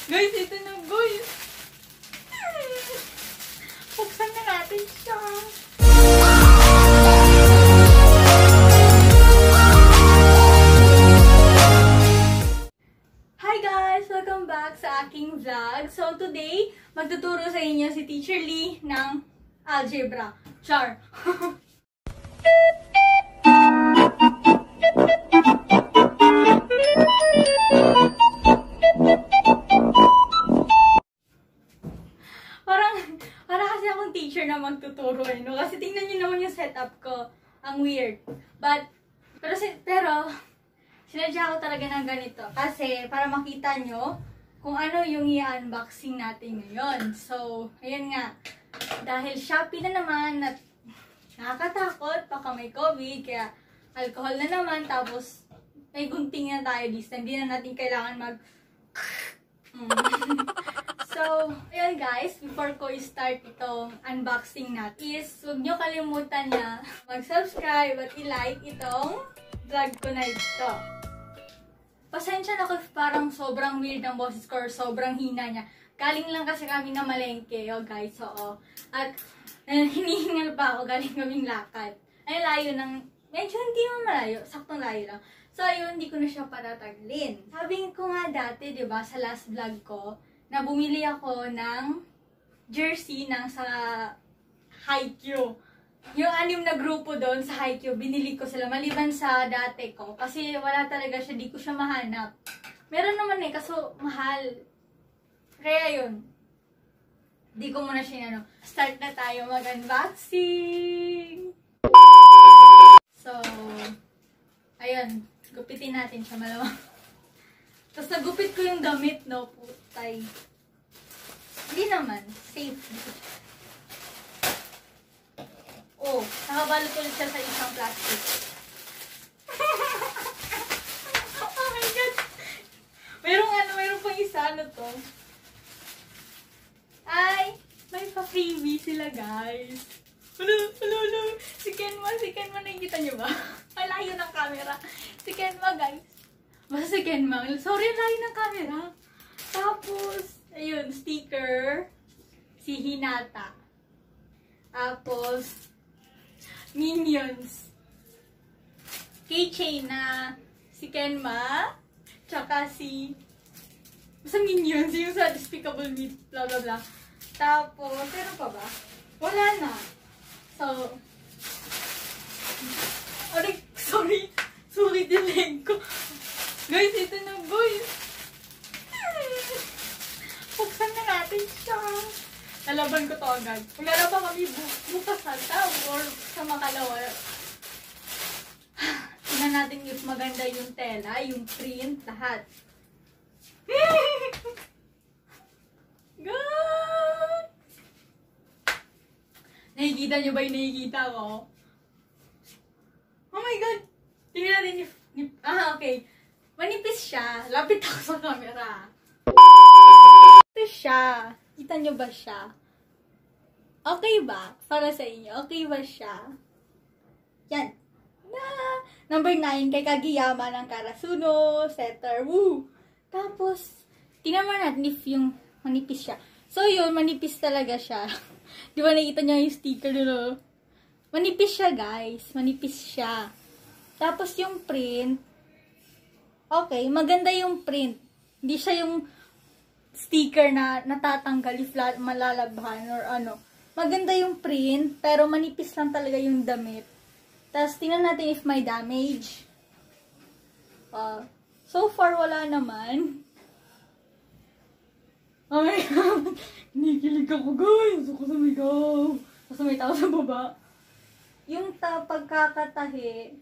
Guys, ito na guys. Buksan na natin siya. Hi guys! Welcome back sa aking vlog. So today, magtuturo sa inyo si Teacher Lee ng algebra. Char! Para kasi akong teacher na magtuturo no? Kasi tingnan nyo naman yung setup ko. Ang weird. Pero sinadya ko talaga ng ganito. Kasi para makita nyo kung ano yung i-unboxing natin ngayon. So, ayun nga. Dahil Shopee na naman at nakakatakot, baka may COVID, kaya alcohol na naman, tapos may gunting na tayo this time. Hindi na natin kailangan mag So, ayun guys, before ko i-start itong unboxing natin, huwag nyo kalimutan na mag-subscribe at i-like itong vlog ko na ito. Pasensya na kung parang sobrang weird ang boses ko or sobrang hina niya. Galing lang kasi kami na malengke, guys, oo. At hinihingal pa ako, galing kaming lakad. Ay, layo ng, medyo hindi mo malayo, saktong layo lang. So, ayun, hindi ko na siya patataglin. Sabi ko nga dati, diba, sa last vlog ko, na bumili ako ng jersey ng sa Haikyuu. Yung 6 na grupo doon sa Haikyuu, binili ko sila maliban sa dati ko. Kasi wala talaga siya, di ko siya mahanap. Meron naman kaso mahal. Kaya yun. Di ko muna siya Start na tayo mag-unboxing! So, ayun. Gupitin natin siya malamang. Tapos nagupit ko yung damit, no? Putay. Hindi naman. Safe. Oh, nakabalot ulit siya sa isang plastic. Oh my God! Mayroong pang isa, ano to? Ay! May pa-freebie sila, guys. Ano? Si Kenma, nakikita niyo ba? Malayo ng camera. Si Kenma, guys. Basta si Kenma. Sorry, layo ng camera. Tapos, ayun, sticker. Si Hinata. Tapos, Minions. Keychain na si Kenma. Tsaka basta Minions. Yung sa Despicable Me, blah blah blah. Tapos, meron pa ba? Wala na. So, sorry yung leg ko. Guys, ito na guys. Buksan na natin siya. Lalaban ko to agad. Maglalaban kami bukas hata or sa makalawa. Tingnan natin if maganda yung tela, yung print, lahat. God! Nakikita nyo ba yung nakikita ko? Oh my God! Tingnan natin if okay. Manipis siya. Lapit ako sa camera. Manipis siya. Kita nyo ba siya? Okay ba? Para sa inyo. Okay ba siya? Yan. Number 9, kay Kageyama ng Karasuno. Setter. Woo! Tapos, tingnan mo natin if yung manipis siya. So yun, manipis talaga siya. Di ba nakita niyo yung sticker doon? Manipis siya, guys. Manipis siya. Tapos yung print, okay, maganda yung print. Hindi siya yung sticker na natatanggal if malalabhan or ano. Maganda yung print, pero manipis lang talaga yung damit. Tapos tingnan natin if may damage. So far, wala naman. Oh my God! Kinikilig ako, guys! Ako sumigaw! Kasi may tao sa baba. Yung pagkakatahi,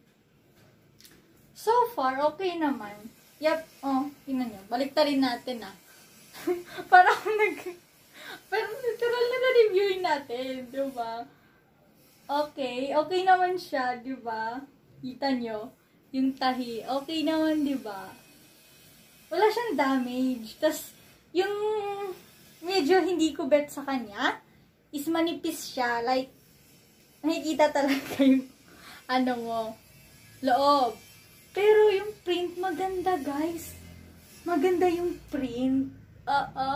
so far, okay naman. Yep, tingnan nyo. Baliktarin natin, Parang pero literal na na-reviewin natin, diba? Okay naman siya, diba? Kita nyo, yung tahi. Okay naman, diba? Wala siyang damage. Tas, yung medyo hindi ko bet sa kanya, is manipis siya. Like, nakikita talaga yung, loob. Pero yung print maganda, guys. Maganda yung print. Oo.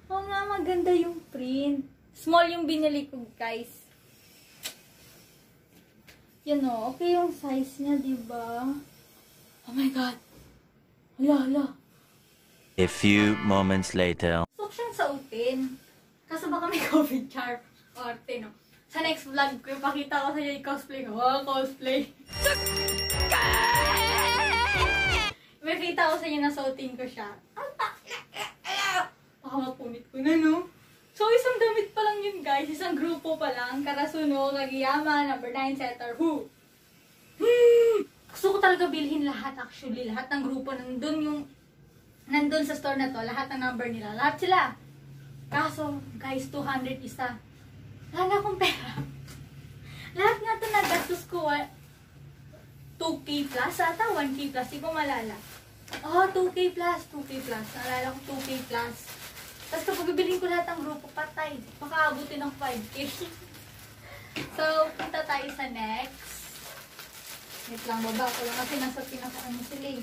Oo nga, maganda yung print. Small yung binili ko, guys. Yan o, okay yung size niya, diba? Oh my God. Hala. A few moments later. Gusto ko siyang sautin. Kaso baka may COVID char. Arte, no? Sa next vlog ko, ipakita ko sa iyo yung cosplay ko. Oh, cosplay. Ipakita ko sa inyo na sautin ko siya. Baka mapunit ko na, no? So, isang damit pa lang yun, guys. Isang grupo pa lang. Karasuno, Kagiyama, number 9, Setter, Who. Gusto ko talaga bilhin lahat, actually. Lahat ng grupo nandun sa store na to. Lahat ng number nila. Lahat sila. Kaso, guys, 200 isa. Wala na akong pera. Lahat nga ito nagastos ko. 2K plus ata, 1K plus. Di ko malala. Oh, 2K plus. Naalala ko 2K plus. Tapos kapag bibilhin ko lahat ng grupo, patay. Baka abutin ng 5K. So, punta tayo sa next. Wait lang, baba ko lang kasi nasa pinaka-ano sila eh.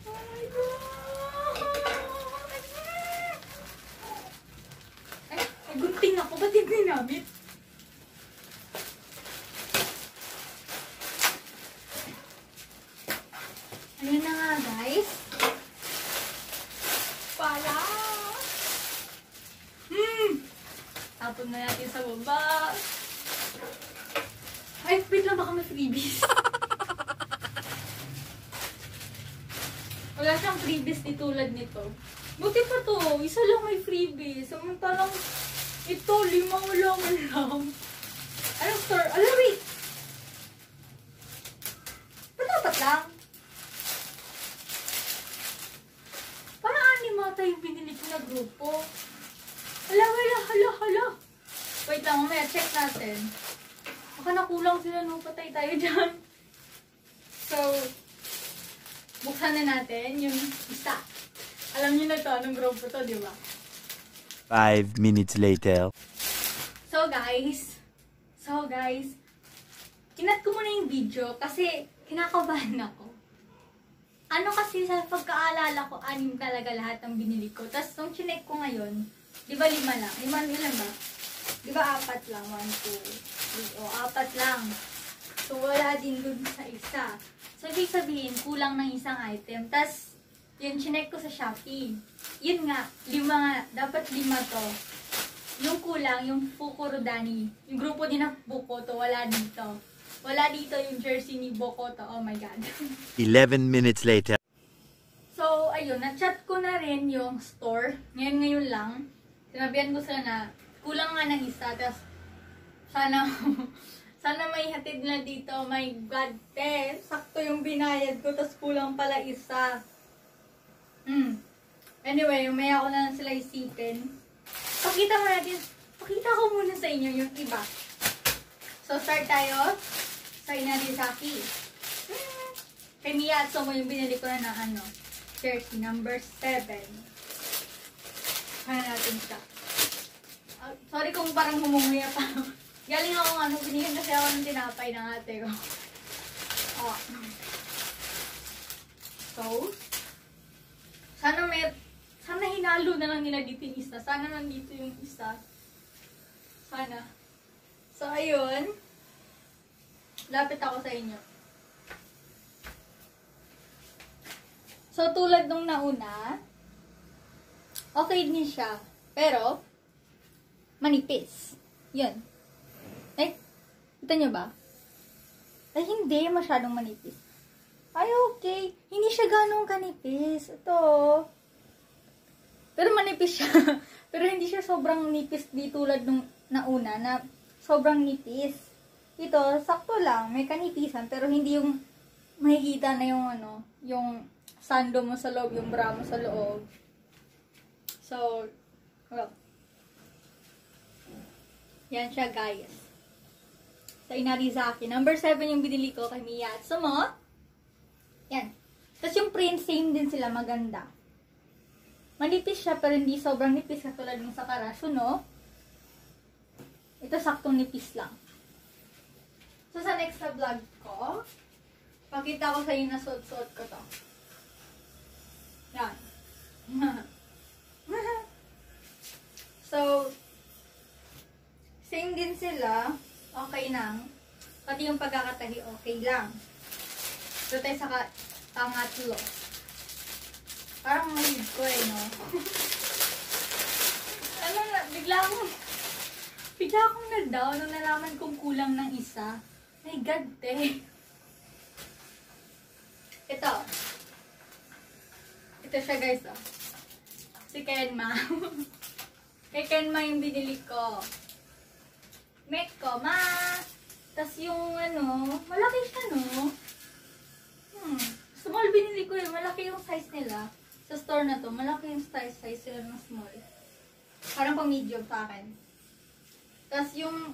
Oh my God! Ay, gunting ako. Ba't yung ginamit? Ayun na nga, guys. Pala! Tapon na natin sa baba. Ay, wait lang, baka may freebies. Wala siyang freebies di tulad nito. Buti pa to, isa lang may freebies. Samantalang ito, 5 lang. Anong store? Alam, wait! Ba't dapat lang? Parang animata yung binili ko na grupo. Hala. Wait lang, mamaya check natin. Baka nakulang sila, no? Patay tayo dyan. So, buksan na natin yung isa. Alam niyo na to, anong grupo to, di ba? 5 minutes later. So guys, kinat ko muna yung video kasi kinakabahan ako. Ano kasi sa pagkaalala ko, 6 talaga lahat ng binili ko. Tapos nung chinek ko ngayon, di ba 5 lang? Ilan ba? Di ba 4 lang? 1, 2, 3, o 4 lang. So wala din dun sa isa. So ibig sabihin, kulang ng isang item. Tapos, yun, chinek ko sa Shopee. Yun nga, 5 nga. Dapat 5 to. Yung kulang, yung Fukurodani. Yung grupo din ng Bokoto, wala dito. Wala dito yung jersey ni Bokoto. Oh my God. 11 minutes later. So, ayun, na-chat ko na rin yung store. Ngayon lang. Sinabihan ko sila na kulang nga ng isa. Tapos, sana may hatid na dito. My God, sakto yung binayad ko. Tapos kulang pala isa. Anyway, umaya ko na lang sila isipin. Pakita ko muna sa inyo yung iba. So, start tayo sa Inarizaki. Kay Miyatsumo yung binili ko na jersey number 7. Kaya natin siya. Sorry kung parang humumuya pa. Galing ako binigyan kasi ako ng tinapay ng ate ko. Oh. So, sana hinalo na lang nila dito yung isa. Sana nandito yung isa. Sana. So, ayun. Lapit ako sa inyo. So, tulad nung nauna, okay din siya. Pero, manipis. Yun. Ay, kita nyo ba? Ay, hindi. Masyadong manipis. Ay, okay. Hindi siya ganong kanipis. Ito. Pero manipis siya. Pero hindi siya sobrang nipis di tulad nung nauna na sobrang nipis. Ito, sakto lang. May kanipisan. Pero hindi yung makikita na yung yung sando mo sa loob, yung bra mo sa loob. So, well. Yan siya, guys. Sa Inarizaki. Number 7 yung binili ko kay Miyatsumo. Yan. Tapos yung print, same din sila. Maganda. Manipis siya, pero hindi sobrang nipis katulad ng sa Karasuno. Ito, saktong nipis lang. So, sa next na vlog ko, pakita ko sa inyo na suot-suot ko to. Yan. din sila, okay lang. Pati yung pagkakatahi, okay lang. So, tayo sa pangatlo. Parang malig ko eh, no? Ano na, bigla akong na-down nung nalaman kong kulang ng isa. My God, te. Ito. Ito siya, guys, oh. Si Kenma. Kay Kenma yung binili ko. Meko, ma! Tas yung, malaki siya, no? Small binili ko yun. Malaki yung size nila. Sa store na to, malaki yung size sila ng small. Parang pang medium sa akin. Tas yung,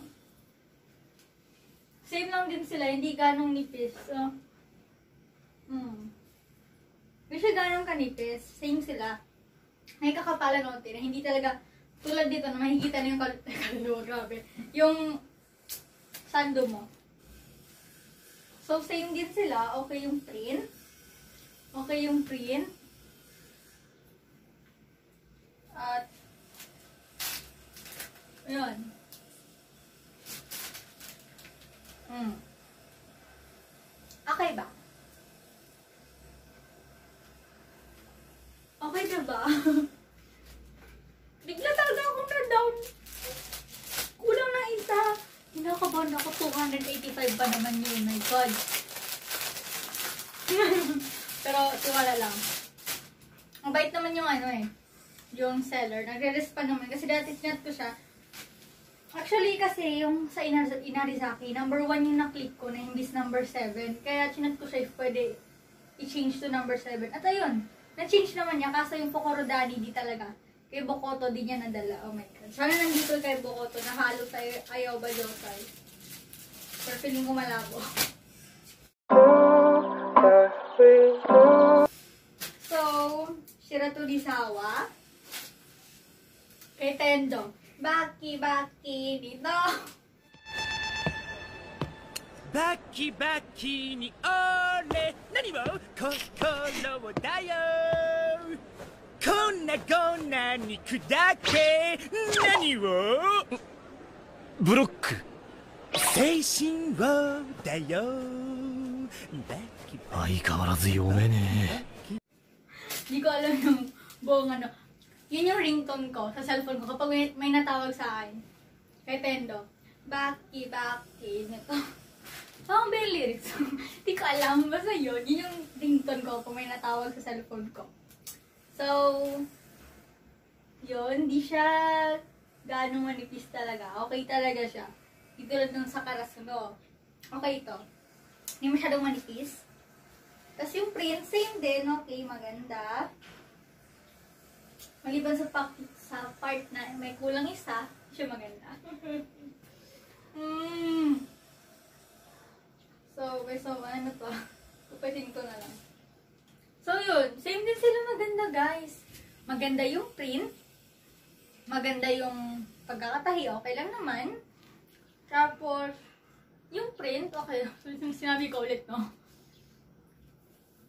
same lang din sila. Hindi ganong nipis. So, hindi siya ganong kanipis. Same sila. May kakapalan natin na hindi talaga, tulad dito na makikita na yung kaluluwa, grabe. Yung sando mo. So, same din sila. Okay yung print. Okay yung print. At, ayun. Okay ba? Okay na ba? Bigla talaga akong na-down. Kulang na isa. Hinakabahan ako, 285 pa naman yun. My God. Pero, tiwala lang. Ang bait naman yung yung seller. Nagre-respond naman. Kasi dati sinat ko siya. Actually, kasi yung sa Inarizaki, number 1 yung na-click ko na imbis number 7. Kaya sinat ko siya if pwede i-change to number 7. At ayun, na-change naman niya. Kaso yung Pokorodani, di talaga. Kay Bokoto, di niya nadala. Oh my God. Sana nandito kay Bokoto, nahalo sa ayaw ba Josay. Pero feeling ko malabo. So, Shiratourizawa. Kay Tendo. Baki, dito. Baki ni ole nani wo kokoro wo da yo konna niku dake nani wo Brock 精神をだよ 相変わらず読めねえ Hindi ko alam yung buong Yun yung ringtone ko sa cellphone ko kapag may natawag sa akin. Kay Tendo. Baki. Nito. Parang ba yung lyrics? Hindi ko alam. Basta yun. Yun yung ringtone ko kapag may natawag sa cellphone ko. So, yun. Di siya ganong manipis talaga. Okay talaga siya. Itulad nung sa Karasuno. Okay ito. Hindi masyadong manipis. Tapos yung print, same din. Okay, maganda. Maliban sa part na may kulang isa, siya maganda. So, ano to? Pupitin ko na lang. So, yun. Same din sila maganda, guys. Maganda yung print. Maganda yung pagkakatahi. Okay lang naman. Tapos, yung print, okay. Sinabi ko ulit, no?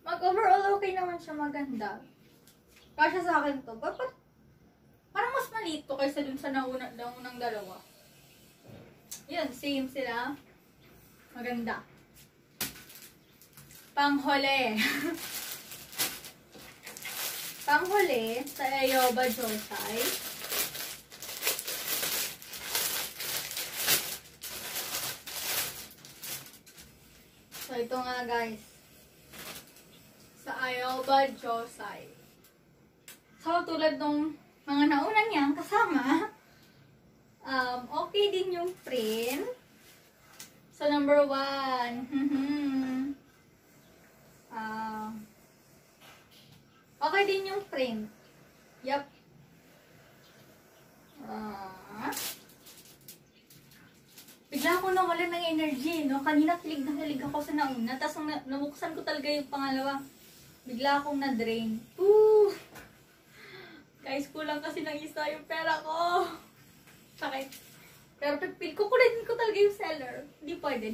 Mag-overall, okay naman siya, maganda. Kasya sa akin to. Parang mas maliit to kaysa dun sa naunang dalawa. Yun, same sila. Maganda. Panghuli. Panghuli sa Ayoba Josai. So, ito nga guys. Sa Ayoba Josai. So, tulad nung mga nauna niyang kasama, okay din yung print. So, number 1. Okay din yung print. Yup. Bigla ako nawalan ng energy, no? Kanina kilig na kilig ako sa nauna. Tapos nung nabuksan ko talaga yung pangalawa, bigla akong na-drain. Guys, kulang kasi ng isa yung pera ko. Sakit. Pero kukulitin ko talaga yung seller. Di pwede.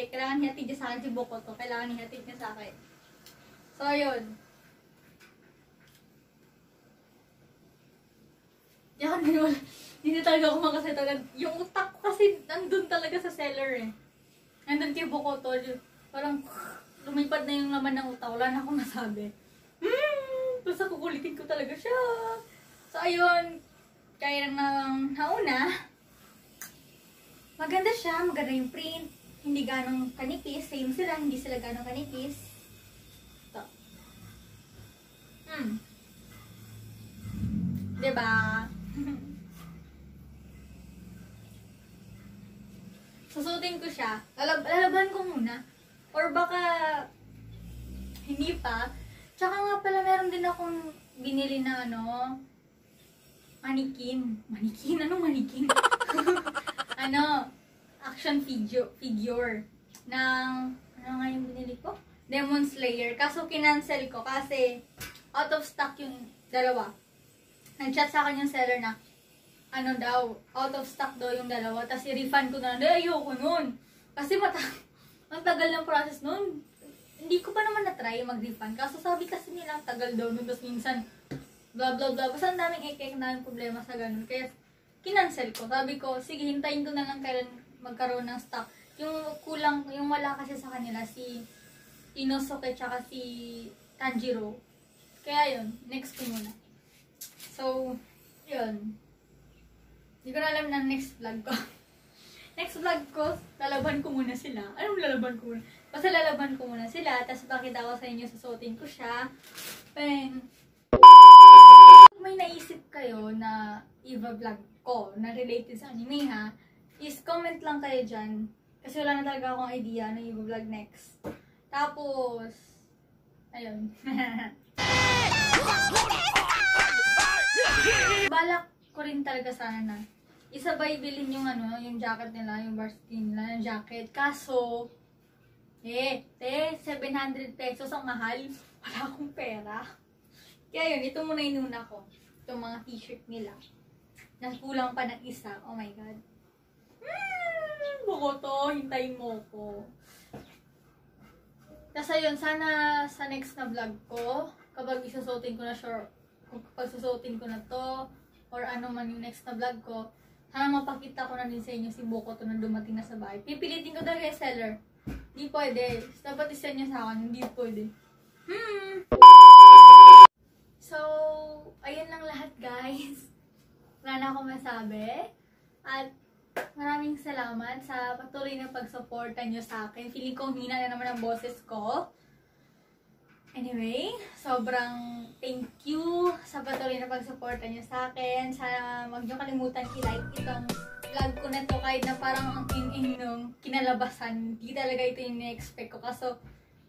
Kailangan hihatid niya sa akin si Bokoto. Kailangan hihatid niya sa akin. So, yun. Di ako Hindi na talaga ako makasettle. Yung utak ko kasi nandun talaga sa seller eh. Nandun kay Bokoto. Parang lumipad na yung laman ng utak. Wala na akong masabi. Basta kukulitin ko talaga siya. So ayun, kaya nang nauna, maganda siya, maganda yung print. Hindi ganong kanipis. Same sila, hindi sila ganong kanipis. Ito. Diba? Susutin ko siya. Lalaban ko muna. Or baka hindi pa. Tsaka nga pala meron din akong binili na manikin. Manikin? Anong manikin? Action figure ng, ano nga yung binili ko? Demon Slayer. Kaso kinancel ko kasi out of stock yung dalawa. Nag-chat sa akin yung seller na, out of stock daw yung dalawa. Tapos i-refund ko na, ayoko nun. Kasi ang tagal ng process nun. Hindi ko pa naman na-try mag-refund. Kaso sabi kasi nila, ang tagal daw nun. Tapos minsan, blah blah blah. Basta ang daming ekek na problema sa ganun. Kaya, kinancel ko. Sabi ko, sige, hintayin ko na lang kailan magkaroon ng stock. Yung kulang, yung wala kasi sa kanila, si Inosuke tsaka si Tanjiro. Kaya yun, next ko muna. So, yun. Hindi ko na alam ng next vlog ko. Next vlog ko, lalaban ko muna sila. Anong lalaban ko muna? Basta lalaban ko muna sila, tapos pakita ko sa inyo, susutin ko siya. Then, kung may naisip kayo na i-vlog ko na related sa anime ha, is comment lang kayo dyan. Kasi wala na talaga akong idea na i-vlog next. Tapos, ayun. Balak ko rin talaga sana na isabay bilhin yung yung jacket nila, yung varsity nila, yung jacket. Kaso, 700 pesos ang mahal. Wala akong pera. Kaya yun, ito muna inuna ko. Itong mga t-shirt nila. Nakulang pa ng isa. Oh my God. Bokoto, hintayin mo ko. Tapos ayun, sana sa next na vlog ko, kapag isusutin ko na kapag susutin ko na to, or ano man yung next na vlog ko, sana mapakita ko na din sa inyo si Bokoto na dumating na sa bahay. Pipilitin ko talaga yung seller. Hindi pwede. Dapat isend niya sa akin. Hindi pwede. So, ayun lang lahat guys. Wala na akong masabi. At maraming salamat sa patuloy na pagsuporta nyo sa akin. Feeling ko hina na naman ang boses ko. Anyway, sobrang thank you sa patuloy na pagsuporta nyo sa akin. Sana huwag nyo kalimutan i-like itong vlog ko na to kahit na parang ang in nung kinalabasan. Hindi talaga ito yung na-expect ko. Kaso,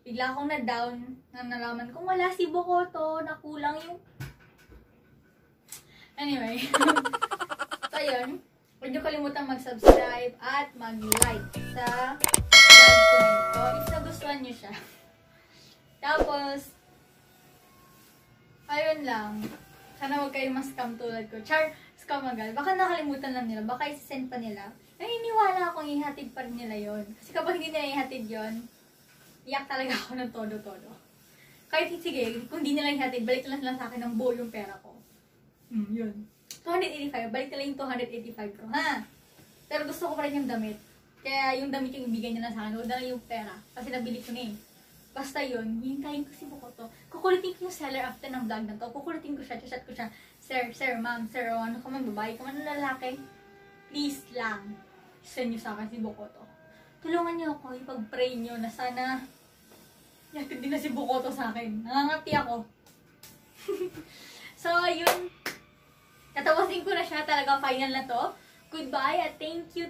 bigla akong na-down na nalaman kung wala si Bokoto, nakulang yung... Anyway. So, yun. Huwag nyo kalimutan mag-subscribe at mag-like sa vlog ko na ito. If nagustuhan nyo siya. Tapos, ayun lang. Sana huwag kayong ma-scam tulad ko. Char, scam agad. Baka nakalimutan lang nila. Baka isi-send pa nila. Naniniwala akong ihatid pa rin nila yon. Kasi kapag hindi nila ihatid yon, iyak talaga ako ng todo-todo. Kahit sige, kung hindi nila ihatid, balik na lang sa akin ng buo yung pera ko. Yun. 285. Balik na lang yung 285 ko. Ha? Pero gusto ko pa rin yung damit. Kaya yung damit yung ibigay nila sa akin. Huwag na lang yung pera. Kasi nabili ko na eh. Basta yun, hintayin ko si Bokoto. Kukulitin ko yung seller after ng vlog na to. Kukulitin ko siya, chat ko siya. Sir, ma'am, sir, ano ka man, babae ka man, lalaki. Please lang, send nyo sa akin si Bokoto. Tulungan nyo ako, ipag-pray nyo na sana yatid din na si Bokoto sa akin. Nangangati ako. So, yun. Tatawasin ko na siya talaga, final na to. Goodbye at thank you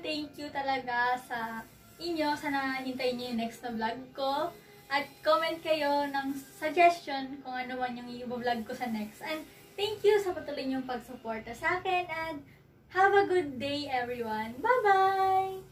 talaga sa inyo. Sana hintayin nyo yung next na vlog ko. At comment kayo ng suggestion kung ano man yung i-vlog ko sa next. And thank you sa patuloy niyong pagsuporta sa akin. And have a good day everyone. Bye-bye!